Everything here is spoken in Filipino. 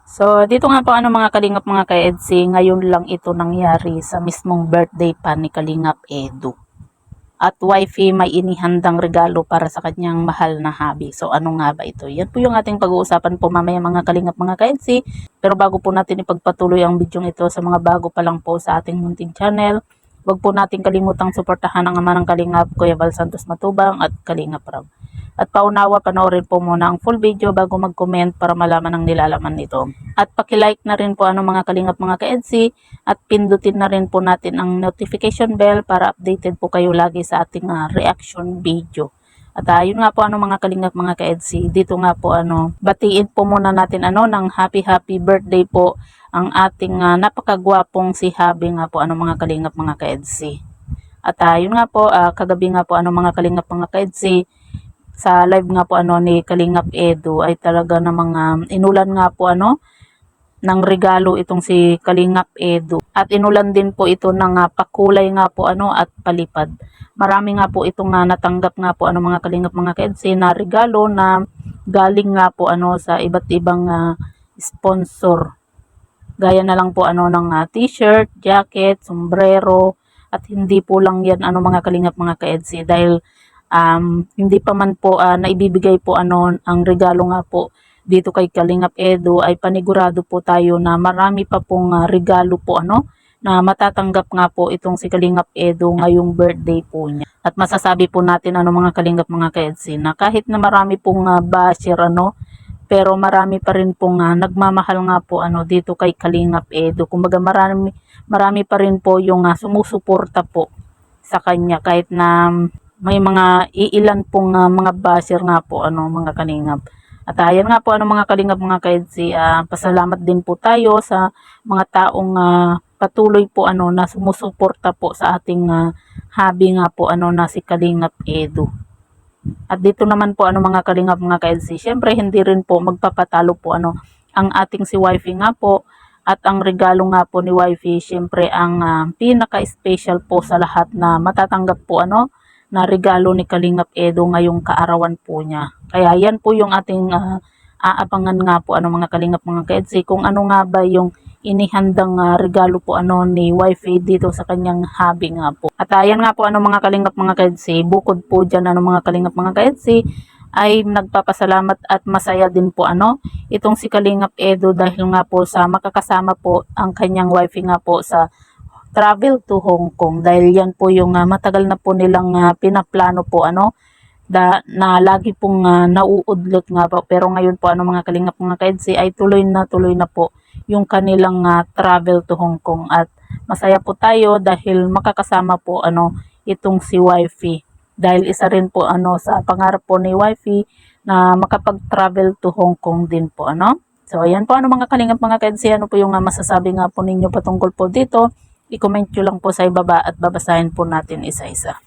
So, dito nga po mga kalingap mga ka-EDSI, ngayon lang ito nangyari sa mismong birthday pa ni Kalingap Edu. At wifey may inihandang regalo para sa kanyang mahal na hobby. So, ano nga ba ito? Yan po yung ating pag-uusapan po mamaya mga kalingap mga ka-EDSI. Pero bago po natin ipagpatuloy ang video ito sa mga bago pa lang po sa ating munting channel, huwag po natin kalimutang suportahan ang ama ng Kalingap, Kuya Val Santos Matubang at Kalingap Rob. At paunawa, panoorin po muna ang full video bago mag-comment para malaman ang nilalaman nito. At paki-like na rin po mga kalingap mga ka-EDSI at pindutin na rin po natin ang notification bell para updated po kayo lagi sa ating reaction video. At yun nga po mga kalingap mga ka-EDSI, dito nga po batiin po muna natin ng happy birthday po ang ating napakagwapong si Habi nga po mga kalingap mga ka-EDSI. At yun nga po kagabi nga po mga kalingap mga ka-EDSI, sa live nga po ni Kalingap Edu ay talaga namang inulan nga po ng regalo itong si Kalingap Edu. At inulan din po ito ng pakulay nga po at palipad. Marami nga po itong natanggap nga po mga Kalingap mga ka-EDSI na regalo na galing nga po sa iba't ibang sponsor. Gaya na lang po ng t-shirt, jacket, sombrero, at hindi po lang yan mga Kalingap mga ka-EDSI dahil hindi pa man po naibibigay po ang regalo nga po dito kay Kalingap Edu ay panigurado po tayo na marami pa pong regalo po na matatanggap nga po itong si Kalingap Edu ngayong birthday po niya. At masasabi po natin mga Kalingap mga ka-EDSI na kahit na marami pong basher pero marami pa rin pong nagmamahal nga po dito kay Kalingap Edu. Kumbaga marami pa rin po yung sumusuporta po sa kanya kahit na may mga iilan pong mga basher nga po mga kalingap. At ayan nga po mga kalingap mga ka-EDSI, pasalamat din po tayo sa mga taong patuloy po na sumusuporta po sa ating hobby nga po na si Kalingap Edu. At dito naman po mga kalingap mga ka-EDSI, syempre hindi rin po magpapatalo po ang ating si wifey nga po. At ang regalo nga po ni wifey, syempre ang pinaka-special po sa lahat na matatanggap po na regalo ni Kalingap Edu ngayong kaarawan po niya. Kaya yan po yung ating aabangan nga po mga Kalingap mga ka-EDSI kung ano nga ba yung inihandang regalo po ni wifey dito sa kanyang hobby nga po. At ayan nga po mga Kalingap mga ka-EDSI, bukod po dyan mga Kalingap mga ka-EDSI ay nagpapasalamat at masaya din po itong si Kalingap Edu dahil nga po sa makakasama po ang kanyang wifey nga po sa travel to Hong Kong dahil yan po yung matagal na po nilang pinaplano po na lagi pong nauudlot nga po, pero ngayon po mga kalingap mga ka-EDSI ay tuloy na po yung kanilang travel to Hong Kong. At masaya po tayo dahil makakasama po itong si wifey dahil isa rin po sa pangarap po ni wifey na makapag-travel to Hong Kong din po So ayan po mga kalingap mga ka-EDSI, ano po yung masasabi nga po ninyo patungkol po dito. I-comment nyo lang po sa ibaba at babasahin po natin isa-isa.